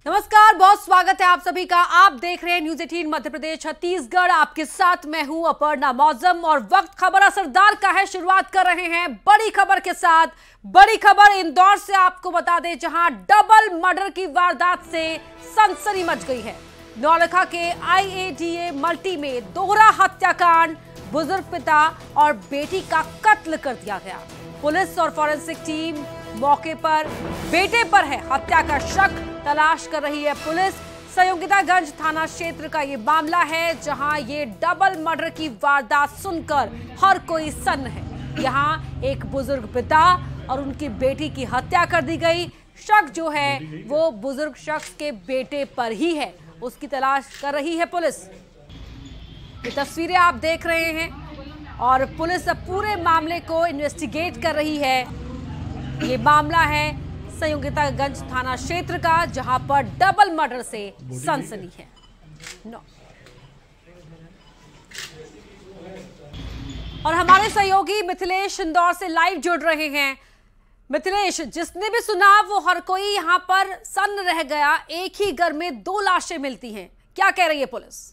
नमस्कार, बहुत स्वागत है आप सभी का। आप देख रहे हैं न्यूज 18 मध्य प्रदेश छत्तीसगढ़। आपके साथ मैं हूं अपर्णा मौजम और वक्त खबर असरदार का है। शुरुआत कर रहे हैं बड़ी खबर के साथ। बड़ी खबर इंदौर से आपको बता दें, जहां डबल मर्डर की वारदात से सनसनी मच गई है। नौलखा के IADA मल्टी में दोहरा हत्याकांड, बुजुर्ग पिता और बेटी का कत्ल कर दिया गया। पुलिस और फॉरेंसिक टीम मौके पर, बेटे पर है हत्या का शक, तलाश कर रही है पुलिस। संयोगितागंज थाना क्षेत्र का ये मामला है, जहां ये डबल मर्डर की वारदात सुनकर हर कोई सन्न है। यहां एक बुजुर्ग पिता और उनकी बेटी की हत्या कर दी गई। शक जो है वो बुजुर्ग शख्स के बेटे पर ही है, उसकी तलाश कर रही है पुलिस। ये तस्वीरें आप देख रहे हैं और पुलिस अब पूरे मामले को इन्वेस्टिगेट कर रही है। ये मामला है संयोगितागंज थाना क्षेत्र का, जहां पर डबल मर्डर से सनसनी है। और हमारे सहयोगी मिथिलेश इंदौर से लाइव जुड़ रहे हैं। मिथिलेश, जिसने भी सुना वो हर कोई यहां पर सन्न रह गया। एक ही घर में 2 लाशें मिलती हैं, क्या कह रही है पुलिस?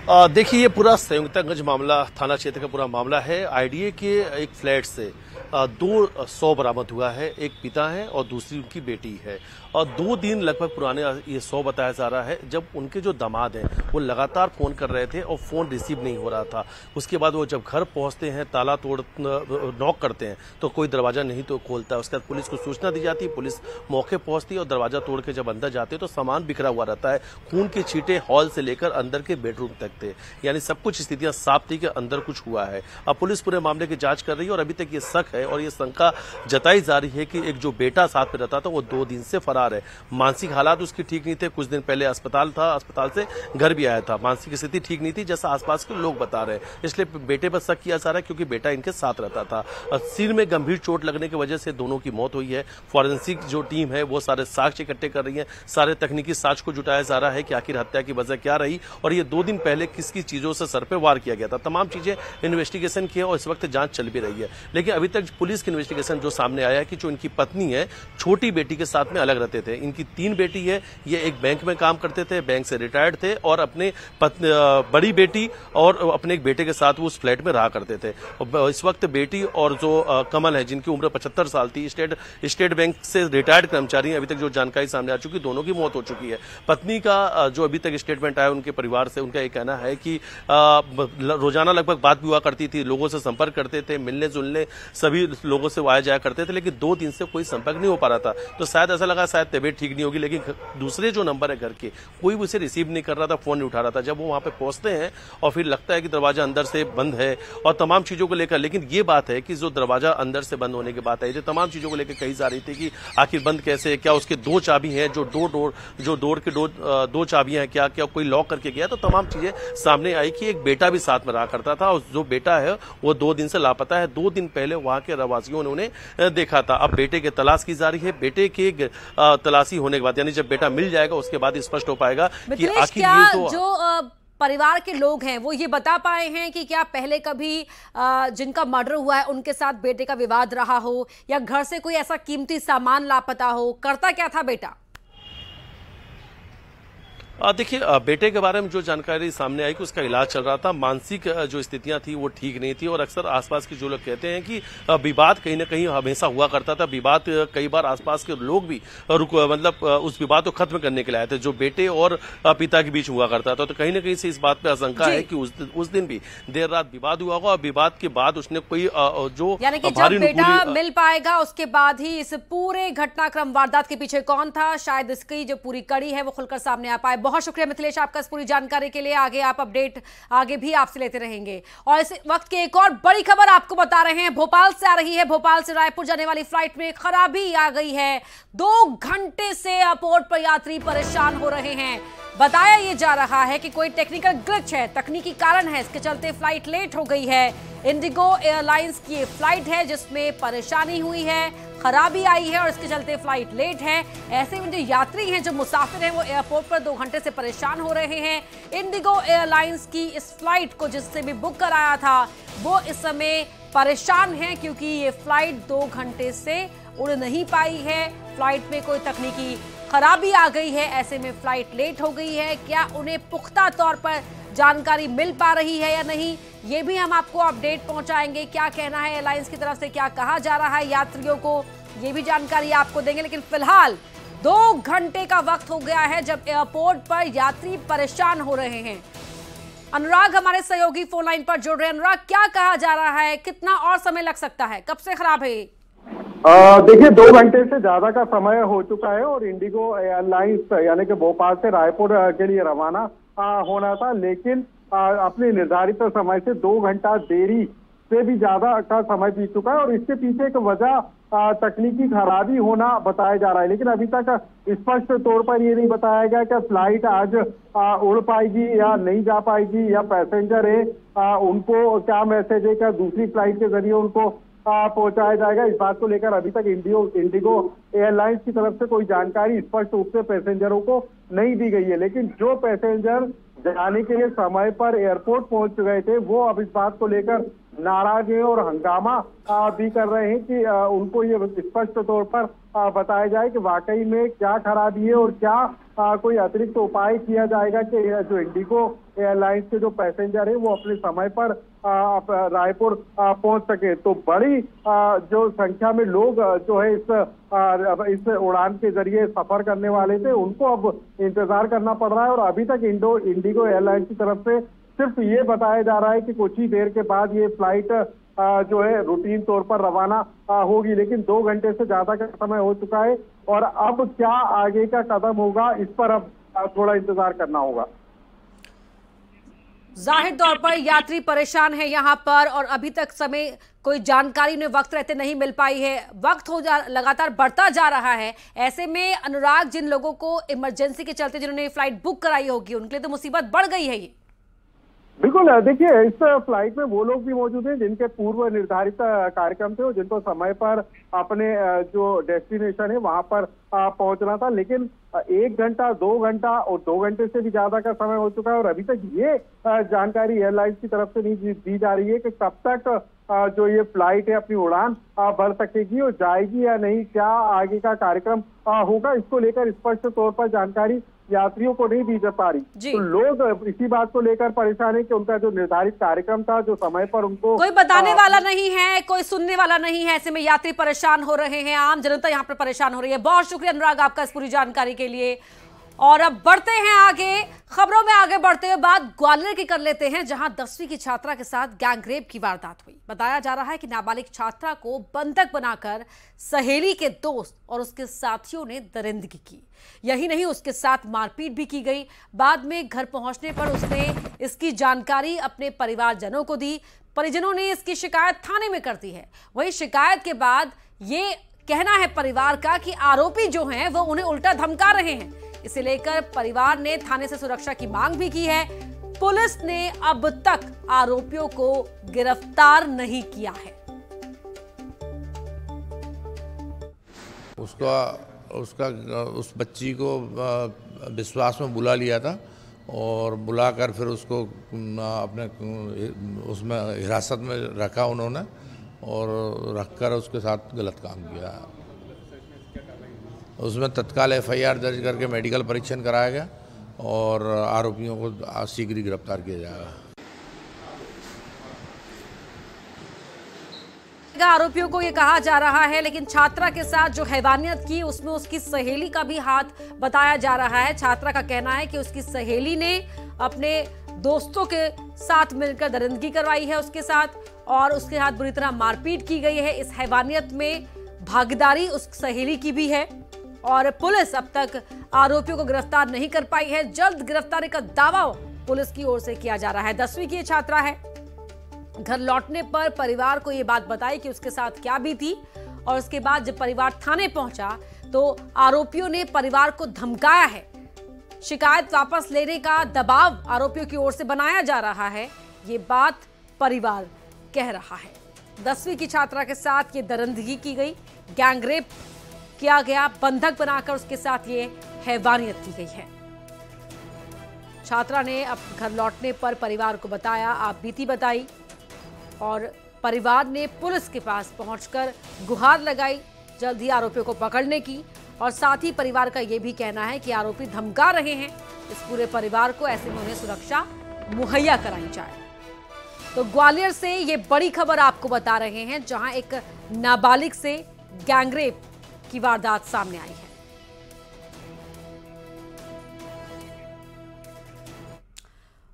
देखिए, ये पूरा संयोगितागंज मामला थाना क्षेत्र का पूरा मामला है। IDA के एक फ्लैट से 2 शव बरामद हुआ है। एक पिता है और दूसरी उनकी बेटी है। और 2 दिन लगभग पुराने ये शव बताया जा रहा है, जब उनके जो दामाद हैं वो लगातार फोन कर रहे थे और फोन रिसीव नहीं हो रहा था। उसके बाद वो जब घर पहुंचते हैं, ताला तोड़ नॉक करते हैं तो कोई दरवाजा नहीं तो खोलता है। उसके बाद पुलिस को सूचना दी जाती है, पुलिस मौके पहुंचती है और दरवाजा तोड़ के जब अंदर जाते हैं तो सामान बिखरा हुआ रहता है। खून की छींटे हॉल से लेकर अंदर के बेडरूम तक थे, यानी सब कुछ स्थितियां साफ थी कि अंदर कुछ हुआ है। अब पुलिस पूरे मामले की जांच कर रही है और अभी तक ये शक है और ये शंका जताई जा रही है कि एक जो बेटा साथ में रहता था वो 2 दिन से फरार है। मानसिक हालात उसकी ठीक नहीं थे। कुछ दिन पहले अस्पताल था, अस्पताल से घर भी आया था। मानसिक स्थिति ठीक नहीं थी, जैसा आसपास के लोग बता रहे हैं। इसलिए बेटे पर शक किया जा रहा है, क्योंकि बेटा इनके साथ रहता था। सिर में गंभीर चोट लगने की वजह से दोनों की मौत हुई है। फॉरेंसिक जो टीम है वो सारे साक्ष्य इकट्ठे कर रही है। सारे तकनीकी साक्ष्य को जुटाया जा रहा है कि आखिर हत्या की वजह क्या रही और ये 2 दिन पहले किस किस चीजों से सर पे वार किया गया था। तमाम चीजें इन्वेस्टिगेशन की है और इस वक्त जांच चल भी रही है। लेकिन अभी तक पुलिस की इन्वेस्टिगेशन जो सामने आया है कि जो इनकी पत्नी है, छोटी बेटी के साथ में अलग रहते थे। इनकी 3 बेटी है, ये एक बैंक में काम करते थे, बैंक से रिटायर्ड थे और अपने बड़ी बेटी और अपने एक बेटे के साथ वो उस फ्लैट में रहा करते थे। इस वक्त बेटी और जो कमल है, जिनकी उम्र 75 साल थी, स्टेट बैंक से रिटायर्ड कर्मचारी है। अभी तक जो जानकारी सामने आ चुकी, दोनों की मौत हो चुकी है। पत्नी का जो अभी तक स्टेटमेंट आया उनके परिवार से, उनका ये कहना है कि रोजाना लगभग बात भी हुआ करती थी, लोगों से संपर्क करते थे, मिलने जुलने सभी लोगों से आया जाया करते थे, लेकिन 2 दिन से कोई संपर्क नहीं हो पा रहा था। तो शायद ऐसा लगा शायद तबीयत ठीक नहीं होगी, लेकिन दूसरे जो नंबर है घर के, कोई उसे रिसीव नहीं कर रहा था, फोन नहीं उठा रहा था। जब वो वहां पे पहुंचते हैं और फिर लगता है कि दरवाजा अंदर से बंद है और तमाम चीजों को लेकर, लेकिन ये बात है कि जो दरवाजा अंदर से बंद होने की बात है, जो तमाम चीजों को लेकर कही जा रही थी कि आखिर बंद कैसे है, क्या उसके 2 चाबी हैं, जो डोर के 2 चाबियां हैं, क्या कोई लॉक करके गया। तो तमाम चीजें सामने आई कि एक बेटा भी साथ में रहा करता था और जो बेटा है वो 2 दिन से लापता है। 2 दिन पहले वहां के रहवासियों ने उन्हें देखा था। अब बेटे की तलाश की जा रही है। बेटे की तलाशी होने के बाद, यानी जब बेटा मिल जाएगा उसके बाद स्पष्ट हो पाएगा कि आखिर ये तो जो परिवार के लोग हैं वो ये बता पाए हैं कि क्या पहले कभी जिनका मर्डर हुआ है उनके साथ बेटे का विवाद रहा हो या घर से कोई ऐसा कीमती सामान लापता हो? करता क्या था बेटा? देखिए, बेटे के बारे में जो जानकारी सामने आई कि उसका इलाज चल रहा था। मानसिक जो स्थितियां थी वो ठीक नहीं थी और अक्सर आसपास के जो लोग कहते हैं कि विवाद कहीं ना कहीं हमेशा हुआ करता था। विवाद कई बार आसपास के लोग भी मतलब उस विवाद को खत्म करने के लिए आए थे, जो बेटे और पिता के बीच हुआ करता था। तो कहीं ना कहीं से इस बात पे आशंका है कि उस दिन भी देर रात विवाद हुआ होगा और विवाद के बाद उसने कोई जो यानी कि जब बेटा मिल पाएगा उसके बाद ही इस पूरे घटनाक्रम वारदात के पीछे कौन था, शायद इसकी जो पूरी कड़ी है वो खुलकर सामने आ पाए। बहुत शुक्रिया मिथिलेश आपका इस पूरी जानकारी के लिए। आगे आप अपडेट आगे भी आपसे लेते रहेंगे। और इस वक्त की एक और बड़ी खबर आपको बता रहे हैं, भोपाल से आ रही है। भोपाल से रायपुर जाने वाली फ्लाइट में खराबी आ गई है। 2 घंटे से एयरपोर्ट पर यात्री परेशान हो रहे हैं। बताया ये जा रहा है कि कोई टेक्निकल ग्लिच है, तकनीकी कारण है, इसके चलते फ्लाइट लेट हो गई है। इंडिगो एयरलाइंस की ये फ्लाइट है जिसमें परेशानी हुई है, खराबी आई है और इसके चलते फ्लाइट लेट है। ऐसे में जो यात्री हैं, जो मुसाफिर हैं, वो एयरपोर्ट पर 2 घंटे से परेशान हो रहे हैं। इंडिगो एयरलाइंस की इस फ्लाइट को जिससे भी बुक कराया था वो इस समय परेशान हैं, क्योंकि ये फ्लाइट 2 घंटे से उड़ नहीं पाई है, फ्लाइट में कोई तकनीकी खराबी आ गई है, ऐसे में फ्लाइट लेट हो गई है। क्या उन्हें पुख्ता तौर पर जानकारी मिल पा रही है या नहीं, ये भी हम आपको अपडेट पहुंचाएंगे। क्या कहना है एयरलाइंस की तरफ से, क्या कहा जा रहा है यात्रियों को, ये भी जानकारी आपको देंगे। लेकिन फिलहाल 2 घंटे का वक्त हो गया है जब एयरपोर्ट पर यात्री परेशान हो रहे हैं। अनुराग हमारे सहयोगी फोन लाइन पर जुड़ रहे हैं। अनुराग, क्या कहा जा रहा है, कितना और समय लग सकता है, कब से खराब है? देखिए 2 घंटे से ज्यादा का समय हो चुका है और इंडिगो एयरलाइंस यानी कि भोपाल से रायपुर के लिए रवाना होना था, लेकिन अपने निर्धारित समय से 2 घंटा देरी से भी ज्यादा का समय बीत चुका है और इसके पीछे एक वजह तकनीकी खराबी होना बताया जा रहा है। लेकिन अभी तक स्पष्ट तौर पर ये नहीं बताया गया कि फ्लाइट आज उड़ पाएगी या नहीं जा पाएगी, या पैसेंजर है उनको क्या मैसेज है, क्या दूसरी फ्लाइट के जरिए उनको पहुंचाया जाएगा। इस बात को लेकर अभी तक इंडिगो एयरलाइंस की तरफ से कोई जानकारी स्पष्ट रूप से पैसेंजरों को नहीं दी गई है। लेकिन जो पैसेंजर जाने के लिए समय पर एयरपोर्ट पहुंच गए थे वो अब इस बात को लेकर नाराज है और हंगामा भी कर रहे हैं कि उनको ये स्पष्ट तौर पर बताया जाए कि वाकई में क्या खराबी है और क्या कोई अतिरिक्त उपाय किया जाएगा कि जो इंडिगो एयरलाइंस के जो पैसेंजर है वो अपने समय पर रायपुर पहुंच सके। तो बड़ी जो संख्या में लोग जो है इस उड़ान के जरिए सफर करने वाले थे उनको अब इंतजार करना पड़ रहा है। और अभी तक इंडिगो एयरलाइंस की तरफ से सिर्फ ये बताया जा रहा है कि कुछ ही देर के बाद ये फ्लाइट जो है रूटीन तौर पर रवाना होगी। लेकिन 2 घंटे से ज्यादा का समय हो चुका है और अब क्या आगे का कदम होगा इस पर अब थोड़ा इंतजार करना होगा। जाहिर तौर पर यात्री परेशान है यहाँ पर और अभी तक समय कोई जानकारी उन्हें वक्त रहते नहीं मिल पाई है, वक्त लगातार बढ़ता जा रहा है। ऐसे में अनुराग, जिन लोगों को इमरजेंसी के चलते जिन्होंने फ्लाइट बुक कराई होगी उनके लिए तो मुसीबत बढ़ गई है ये। बिल्कुल, देखिए इस फ्लाइट में वो लोग भी मौजूद हैं जिनके पूर्व निर्धारित कार्यक्रम थे और जिनको समय पर अपने जो डेस्टिनेशन है वहां पर पहुंचना था। लेकिन 1 घंटा 2 घंटा और 2 घंटे से भी ज्यादा का समय हो चुका है और अभी तक ये जानकारी एयरलाइंस की तरफ से नहीं दी जा रही है कि कब तक जो ये फ्लाइट है अपनी उड़ान भर सकेगी और जाएगी या नहीं, क्या आगे का कार्यक्रम होगा। इसको लेकर स्पष्ट तौर पर जानकारी यात्रियों को नहीं दी जा पा रही। तो लोग इसी बात को लेकर परेशान है कि उनका जो निर्धारित कार्यक्रम था, जो समय पर उनको कोई बताने वाला नहीं है, कोई सुनने वाला नहीं है। ऐसे में यात्री परेशान हो रहे हैं, आम जनता यहाँ पर परेशान हो रही है। बहुत शुक्रिया अनुराग आपका इस पूरी जानकारी के लिए। और अब बढ़ते हैं आगे, खबरों में आगे बढ़ते हुए बात ग्वालियर की कर लेते हैं, जहां 10वीं की छात्रा के साथ गैंगरेप की वारदात हुई। बताया जा रहा है कि नाबालिग छात्रा को बंधक बनाकर सहेली के दोस्त और उसके साथियों ने दरिंदगी की। यही नहीं, उसके साथ मारपीट भी की गई। बाद में घर पहुंचने पर उसने इसकी जानकारी अपने परिवारजनों को दी। परिजनों ने इसकी शिकायत थाने में कर दी है। वही शिकायत के बाद ये कहना है परिवार का कि आरोपी जो हैं वो उन्हें उल्टा धमका रहे हैं। इसे लेकर परिवार ने थाने से सुरक्षा की मांग भी की है। पुलिस ने अब तक आरोपियों को गिरफ्तार नहीं किया है। उस बच्ची को विश्वास में बुला लिया था और बुलाकर फिर उसको अपने उसमें हिरासत में रखा उन्होंने और रखकर उसके साथ गलत काम किया। उसमें तत्काल FIR दर्ज करके मेडिकल परीक्षण कराया गया और आरोपियों को शीघ्र ही गिरफ्तार किया जाएगा। आरोपियों को ये कहा जा रहा है, लेकिन छात्रा के साथ जो हैवानियत की उसमें उसकी सहेली का भी हाथ बताया जा रहा है। छात्रा का कहना है कि उसकी सहेली ने अपने दोस्तों के साथ मिलकर दरिंदगी करवाई है उसके साथ और उसके साथ बुरी तरह मारपीट की गई है। इस हैवानियत में भागीदारी उस सहेली की भी है और पुलिस अब तक आरोपियों को गिरफ्तार नहीं कर पाई है। जल्द गिरफ्तारी का दावा पुलिस की ओर से किया जा रहा है। 10वीं की छात्रा है। घर लौटने पर परिवार को यह बात बताई कि उसके साथ क्या बीती और उसके बाद जब परिवार थाने पहुंचा तो आरोपियों ने परिवार को धमकाया है। शिकायत वापस लेने का दबाव आरोपियों की ओर से बनाया जा रहा है, ये बात परिवार कह रहा है। 10वीं की छात्रा के साथ ये दरिंदगी की गई, गैंगरेप किया गया, बंधक बनाकर उसके साथ ये हैवानियत की गई है। छात्रा ने अब घर लौटने पर परिवार को बताया, आप बीती बताई और परिवार ने पुलिस के पास पहुंचकर गुहार लगाई, जल्द ही आरोपियों को पकड़ने की, और साथ ही परिवार का यह भी कहना है कि आरोपी धमका रहे हैं इस पूरे परिवार को, ऐसे में उन्हें सुरक्षा मुहैया कराई जाए। तो ग्वालियर से ये बड़ी खबर आपको बता रहे हैं, जहां एक नाबालिग से गैंगरेप की वारदात सामने आई है।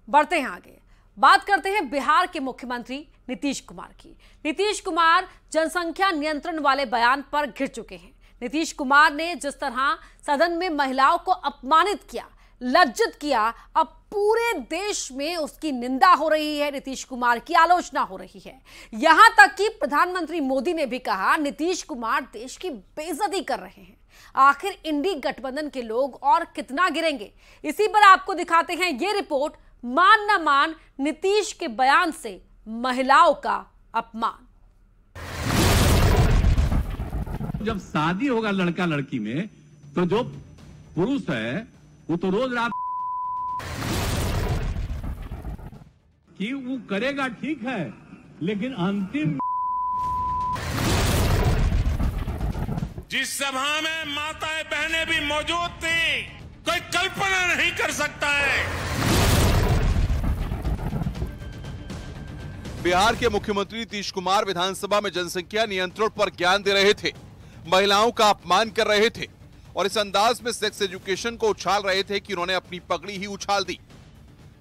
बढ़ते हैं आगे, बात करते हैं बिहार के मुख्यमंत्री नीतीश कुमार की। नीतीश कुमार जनसंख्या नियंत्रण वाले बयान पर घिर चुके हैं। नीतीश कुमार ने जिस तरह सदन में महिलाओं को अपमानित किया, लज्जित किया, अब पूरे देश में उसकी निंदा हो रही है, नीतीश कुमार की आलोचना हो रही है। यहां तक कि प्रधानमंत्री मोदी ने भी कहा नीतीश कुमार देश की बेइज्जती कर रहे हैं। आखिर इंडी गठबंधन के लोग और कितना गिरेंगे, इसी पर आपको दिखाते हैं ये रिपोर्ट, मान न मान नीतीश के बयान से महिलाओं का अपमान। जब शादी होगा लड़का लड़की में, तो जो पुरुष है वो तो रोज रात कि वो करेगा, ठीक है, लेकिन अंतिम जिस सभा में माताएं बहनें भी मौजूद थी, कोई कल्पना नहीं कर सकता है। बिहार के मुख्यमंत्री नीतीश कुमार विधानसभा में जनसंख्या नियंत्रण पर ज्ञान दे रहे थे, महिलाओं का अपमान कर रहे थे और इस अंदाज में सेक्स एजुकेशन को उछाल रहे थे कि उन्होंने अपनी पगड़ी ही उछाल दी।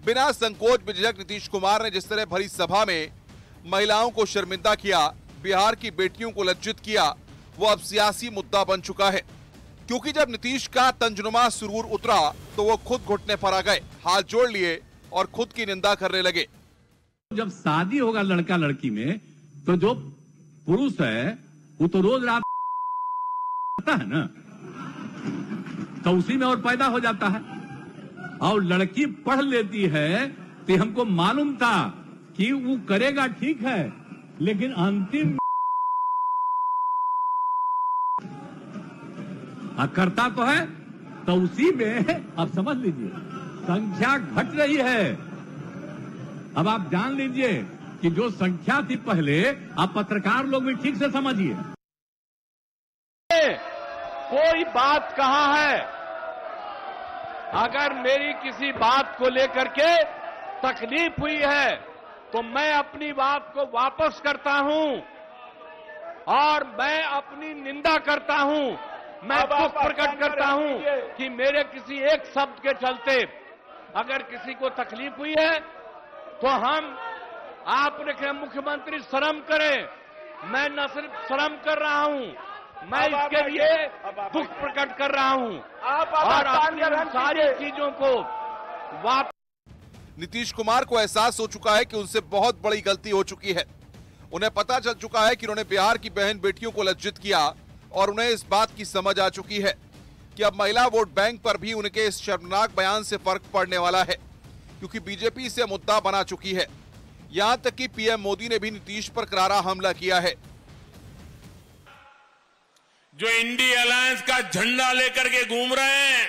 बिना संकोच झिझक नीतीश कुमार ने जिस तरह भरी सभा में महिलाओं को शर्मिंदा किया, बिहार की बेटियों को लज्जित किया, वो अब सियासी मुद्दा बन चुका है। क्योंकि जब नीतीश का तंजनुमा सुरूर उतरा तो वो खुद घुटने पर आ गए, हाथ जोड़ लिए और खुद की निंदा करने लगे। जब शादी होगा लड़का लड़की में, तो जो पुरुष है वो तो रोज रात है ना, तो उसी में और पैदा हो जाता है। और लड़की पढ़ लेती है तो हमको मालूम था कि वो करेगा, ठीक है, लेकिन अंतिम करता तो है, तो उसी में आप समझ लीजिए संख्या घट रही है। अब आप जान लीजिए कि जो संख्या थी पहले, आप पत्रकार लोग भी ठीक से समझिए। कोई बात कहा है, अगर मेरी किसी बात को लेकर के तकलीफ हुई है तो मैं अपनी बात को वापस करता हूं और मैं अपनी निंदा करता हूं। मैं दुख प्रकट करता हूं कि मेरे किसी एक शब्द के चलते अगर किसी को तकलीफ हुई है तो हम, आपने कहा मुख्यमंत्री शर्म करें, मैं न सिर्फ शर्म कर रहा हूं, मैं इसके लिए दुख प्रकट कर रहा हूं और अपनी सारी चीजों को वापस। नीतीश कुमार को एहसास हो चुका है कि उनसे बहुत बड़ी गलती हो चुकी है। उन्हें पता चल चुका है कि उन्होंने बिहार की बहन बेटियों को लज्जित किया और उन्हें इस बात की समझ आ चुकी है कि अब महिला वोट बैंक पर भी उनके इस शर्मनाक बयान से फर्क पड़ने वाला है, क्योंकि बीजेपी इसे मुद्दा बना चुकी है। यहां तक कि पीएम मोदी ने भी नीतीश पर करारा हमला किया है। जो इंडी अलायंस का झंडा लेकर के घूम रहे हैं,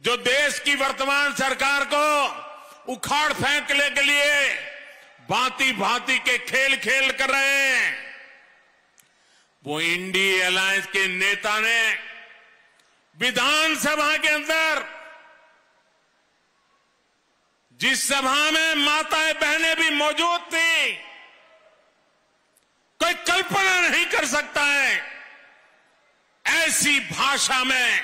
जो देश की वर्तमान सरकार को उखाड़ फेंकने के लिए भांति भांति के खेल खेल कर रहे हैं, वो इंडी अलायंस के नेता ने विधानसभा के अंदर, जिस सभा में माताएं बहनें भी मौजूद थी, कोई कल्पना नहीं कर सकता है, ऐसी भाषा में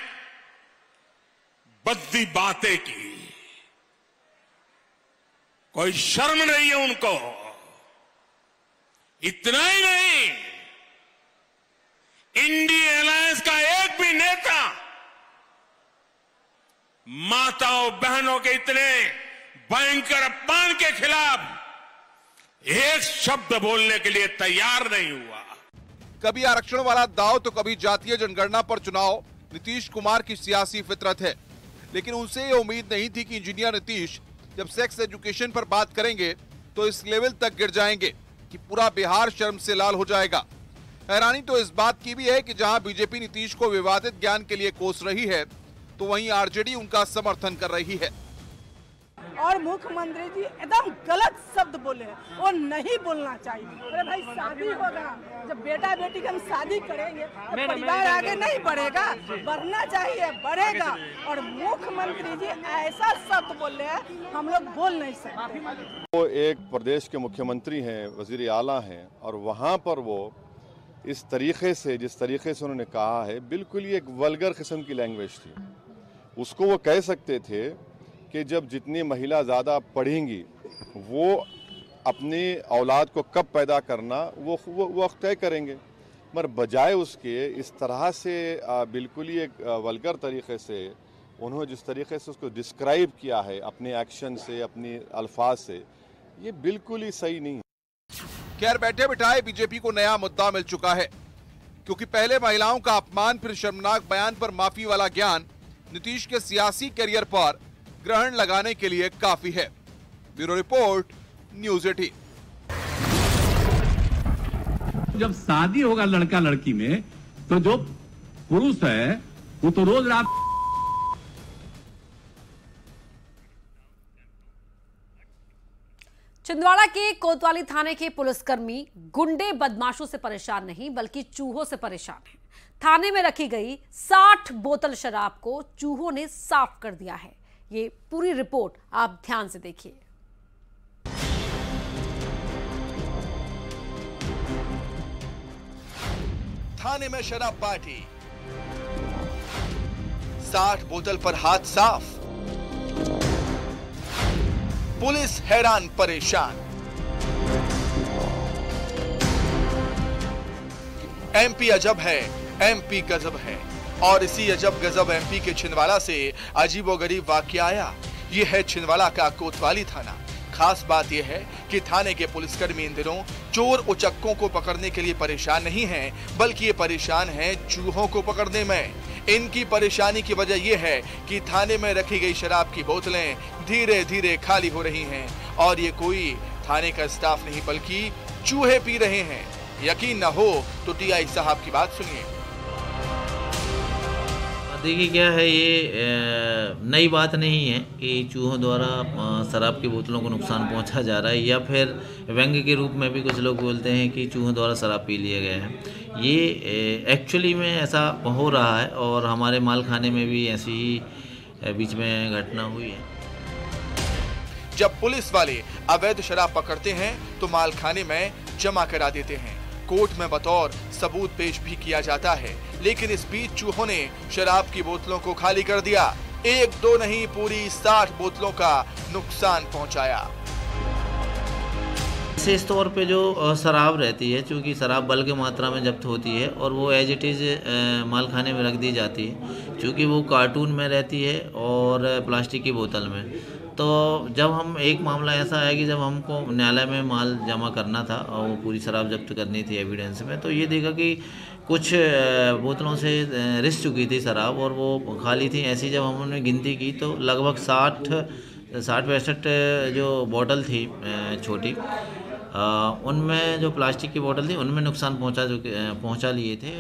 बद्दी बातें की। कोई शर्म नहीं है उनको। इतना ही नहीं, इंडी अलायंस का एक भी नेता माताओं बहनों के इतने भयंकर अपमान के खिलाफ एक शब्द बोलने के लिए तैयार नहीं हुआ। कभी आरक्षण वाला दाव तो कभी जातीय जनगणना पर चुनाव नीतीश कुमार की सियासी फितरत है, लेकिन उनसे ये उम्मीद नहीं थी कि इंजीनियर नीतीश जब सेक्स एजुकेशन पर बात करेंगे तो इस लेवल तक गिर जाएंगे कि पूरा बिहार शर्म से लाल हो जाएगा। हैरानी तो इस बात की भी है कि जहां बीजेपी नीतीश को विवादित ज्ञान के लिए कोस रही है, तो वहीं आरजेडी उनका समर्थन कर रही है। और मुख्यमंत्री जी एकदम गलत शब्द बोले हैं, वो नहीं बोलना चाहिए। अरे भाई शादी होगा, जब बेटा बेटी की हम शादी करेंगे तो परिवार आगे नहीं बढ़ेगा, बढ़ना चाहिए, बढ़ेगा। और मुख्यमंत्री जी ऐसा शब्द बोल रहे हैं, हम लोग बोल नहीं सकते। वो एक प्रदेश के मुख्यमंत्री हैं, वजीर आला हैं, और वहाँ पर वो इस तरीके से, जिस तरीके से उन्होंने कहा है, बिल्कुल ही एक वल्गर किस्म की लैंग्वेज थी। उसको वो कह सकते थे कि जब जितनी महिला ज़्यादा पढ़ेंगी वो अपनी औलाद को कब पैदा करना वो वक्त तय करेंगे, मगर बजाय उसके इस तरह से बिल्कुल ही एक वल्गर तरीके से उन्होंने जिस तरीके से उसको डिस्क्राइब किया है अपने एक्शन से, अपनी अल्फाज से, ये बिल्कुल ही सही नहीं है। खैर, बैठे बिठाए बीजेपी को नया मुद्दा मिल चुका है, क्योंकि पहले महिलाओं का अपमान, फिर शर्मनाक बयान पर माफी वाला ज्ञान नीतीश के सियासी करियर पर ग्रहण लगाने के लिए काफी है। Bureau report, news 18। जब शादी होगा लड़का लड़की में, तो जो पुरुष है वो तो रोज रात छिंदवाड़ा के कोतवाली थाने के पुलिसकर्मी गुंडे बदमाशों से परेशान नहीं बल्कि चूहों से परेशान हैं। थाने में रखी गई 60 बोतल शराब को चूहों ने साफ कर दिया है। ये पूरी रिपोर्ट आप ध्यान से देखिए। थाने में शराब पार्टी, 60 बोतल पर हाथ साफ, पुलिस हैरान परेशान। एमपी अजब है, एमपी गजब है, और इसी अजब गजब एमपी के छिंदवाड़ा से अजीबोगरीब वाकया आया। ये है छिंदवाड़ा का कोतवाली थाना। खास बात यह है कि थाने के पुलिसकर्मी इन दिनों चोर उचक्कों को पकड़ने के लिए परेशान नहीं हैं, बल्कि ये परेशान हैं चूहों को पकड़ने में। इनकी परेशानी की वजह यह है कि थाने में रखी गई शराब की बोतलें धीरे धीरे खाली हो रही हैं, और ये कोई थाने का स्टाफ नहीं बल्कि चूहे पी रहे हैं। यकीन न हो तो टीआई साहब की बात सुनिए। देखिए, क्या है, ये नई बात नहीं है कि चूहों द्वारा शराब की बोतलों को नुकसान पहुंचा जा रहा है, या फिर व्यंग्य के रूप में भी कुछ लोग बोलते हैं कि चूहों द्वारा शराब पी लिया गया है। ये एक्चुअली में ऐसा हो रहा है, और हमारे माल खाने में भी ऐसी ही बीच में घटना हुई है। जब पुलिस वाले अवैध शराब पकड़ते हैं तो माल खाने में जमा करा देते हैं, कोर्ट में बतौर सबूत पेश भी किया जाता है, लेकिन इस बीच चूहों ने शराब की बोतलों को खाली कर दिया। 1-2 नहीं, पूरी 60 बोतलों का नुकसान पहुंचाया। विशेष तौर पे जो शराब रहती है, चूँकि शराब बल्क मात्रा में जब्त होती है और वो एज इट इज़ माल खाने में रख दी जाती है, चूँकि वो कार्टून में रहती है और प्लास्टिक की बोतल में। तो जब हम, एक मामला ऐसा है कि जब हमको न्यायालय में माल जमा करना था और वो पूरी शराब जब्त करनी थी एविडेंस में, तो ये देखा कि कुछ बोतलों से रिस चुकी थी शराब और वो खाली थी। ऐसी जब हमने गिनती की तो लगभग 60-65 जो बोतल थी छोटी, उनमें जो प्लास्टिक की बोतल थी उनमें नुकसान पहुंचा लिए थे।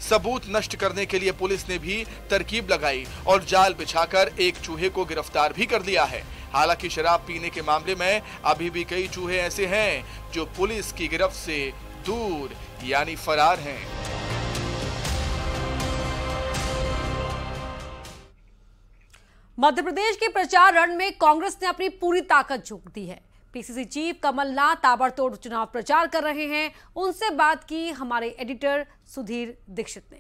सबूत नष्ट करने के लिए पुलिस ने भी तरकीब लगाई और जाल बिछाकर एक चूहे को गिरफ्तार भी कर लिया है। हालांकि शराब पीने के मामले में अभी भी कई चूहे ऐसे हैं जो पुलिस की गिरफ्त से दूर यानी फरार हैं। मध्य प्रदेश के प्रचार रण में कांग्रेस ने अपनी पूरी ताकत झोंक दी है। पीसीसी चीफ कमलनाथ ताबड़तोड़ चुनाव प्रचार कर रहे हैं। उनसे बात की हमारे एडिटर सुधीर दीक्षित ने।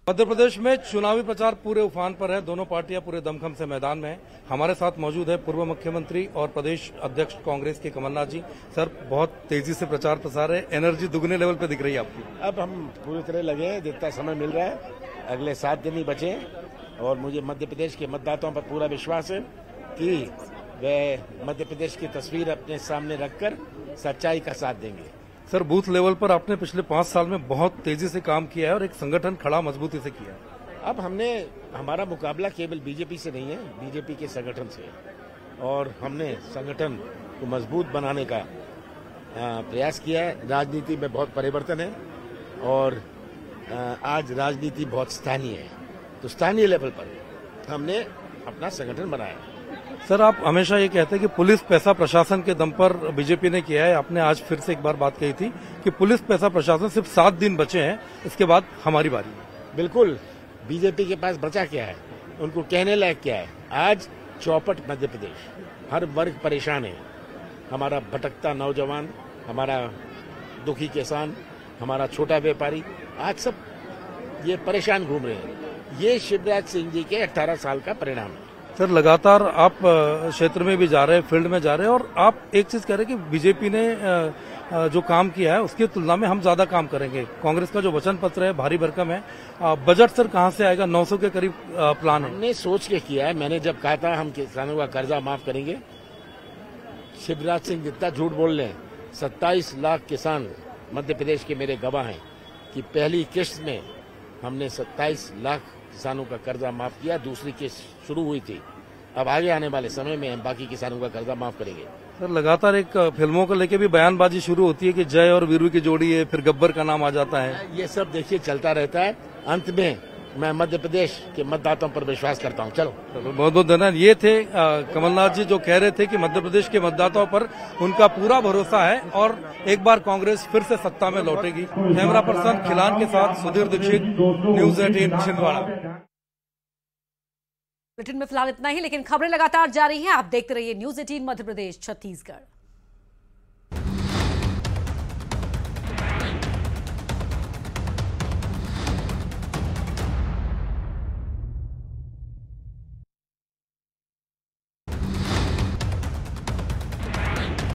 मध्य प्रदेश में चुनावी प्रचार पूरे उफान पर है। दोनों पार्टियां पूरे दमखम से मैदान में हैं। हमारे साथ मौजूद है पूर्व मुख्यमंत्री और प्रदेश अध्यक्ष कांग्रेस के कमलनाथ जी। सर, बहुत तेजी से प्रचार प्रसार है, एनर्जी दुगने लेवल पे दिख रही है आपकी। अब हम पूरी तरह लगे हैं, जितना समय मिल रहा है, अगले 7 दिन ही बचे हैं और मुझे मध्य प्रदेश के मतदाताओं पर पूरा विश्वास है कि वे मध्य प्रदेश की तस्वीर अपने सामने रखकर सच्चाई का साथ देंगे। सर, बूथ लेवल पर आपने पिछले 5 साल में बहुत तेजी से काम किया है और एक संगठन खड़ा मजबूती से किया है। अब हमारा मुकाबला केवल बीजेपी से नहीं है, बीजेपी के संगठन से, और हमने संगठन को मजबूत बनाने का प्रयास किया है। राजनीति में बहुत परिवर्तन है और आज राजनीति बहुत स्थानीय है, तो स्थानीय लेवल पर हमने अपना संगठन बनाया। सर, आप हमेशा ये कहते हैं कि पुलिस पैसा प्रशासन के दम पर बीजेपी ने किया है। आपने आज फिर से एक बार बात कही थी कि पुलिस पैसा प्रशासन सिर्फ 7 दिन बचे हैं, इसके बाद हमारी बारी है। बिल्कुल, बीजेपी के पास बचा क्या है, उनको कहने लायक क्या है। आज चौपट मध्य प्रदेश, हर वर्ग परेशान है। हमारा भटकता नौजवान, हमारा दुखी किसान, हमारा छोटा व्यापारी, आज सब ये परेशान घूम रहे हैं। ये शिवराज सिंह जी के 18 साल का परिणाम है। सर, लगातार आप क्षेत्र में भी जा रहे हैं, फील्ड में जा रहे हैं, और आप एक चीज कह रहे हैं कि बीजेपी ने जो काम किया है उसकी तुलना में हम ज्यादा काम करेंगे। कांग्रेस का जो वचन पत्र है भारी भरकम है। बजट सर कहां से आएगा? 900 के करीब प्लान है। हमने सोच के किया है। मैंने जब कहा था हम किसानों का कर्जा माफ करेंगे, शिवराज सिंह जितना झूठ बोल रहे हैं, 27 लाख किसान मध्य प्रदेश के मेरे गवाह हैं कि पहली किस्त में हमने 27 लाख किसानों का कर्जा माफ किया। दूसरी किस्त शुरू हुई थी, अब आगे आने वाले समय में हम बाकी किसानों का कर्जा माफ करेंगे। सर, लगातार एक फिल्मों को लेके भी बयानबाजी शुरू होती है कि जय और वीरू की जोड़ी है, फिर गब्बर का नाम आ जाता है। ये सब देखिए चलता रहता है। अंत में मैं मध्य प्रदेश के मतदाताओं पर विश्वास करता हूं। चलो बहुत बहुत धन्यवाद। ये थे कमलनाथ जी जो कह रहे थे कि मध्य प्रदेश के मतदाताओं पर उनका पूरा भरोसा है और एक बार कांग्रेस फिर से सत्ता में लौटेगी। कैमरा पर्सन खिलान के साथ सुधीर दीक्षित, न्यूज 18 छिंदवाड़ा। बुलेटिन में फिलहाल इतना ही, लेकिन खबरें लगातार जारी हैं। आप देखते रहिए न्यूज 18 मध्य प्रदेश छत्तीसगढ़।